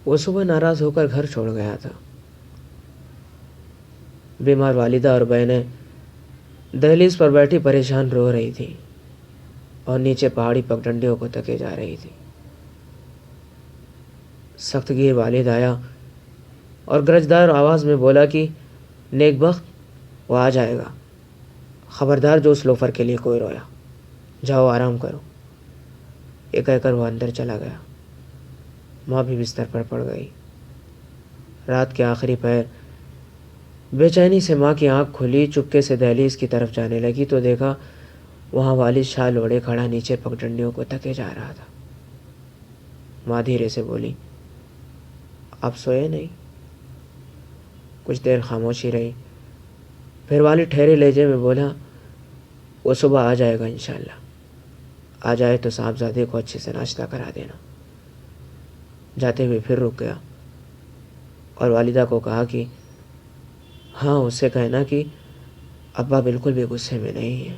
وہ صبح ناراض ہو کر گھر چھوڑ گیا تھا۔ بیمار والدہ اور بہنیں دہلیز پر بیٹھی پریشان رو رہی تھی اور نیچے پہاڑی پگڈنڈیوں کو تکے جا رہی تھی۔ سخت گیر والد آیا اور گرجدار آواز میں بولا کہ نیک بخت وہ آ جائے گا، خبردار جو اس لوفر کے لیے کوئی رویا، جاؤ آرام کرو۔ یہ کہہ کر وہ اندر چلا گیا۔ ماں بھی بستر پر پڑ گئی۔ رات کے آخری پہر بے چینی سے ماں کی آنکھ کھلی، چپکے سے دہلیز کی طرف جانے لگی تو دیکھا وہاں والد شال اوڑھے کھڑا نیچے پگڈنڈیوں کو تکے جا رہا تھا۔ ماں دھیرے سے بولی، آپ سوئے نہیں؟ کچھ دیر خاموشی رہی، پھر والد ٹھہرے لہجے میں بولا، وہ صبح آ جائے گا انشاءاللہ، آ جائے تو صاحبزادے کو اچھے سے ناشتہ کرا دینا۔ جاتے ہوئے پھر رک گیا اور والدہ کو کہا کہ ہاں اس سے کہنا کہ ابا بالکل بھی غصے میں نہیں ہیں۔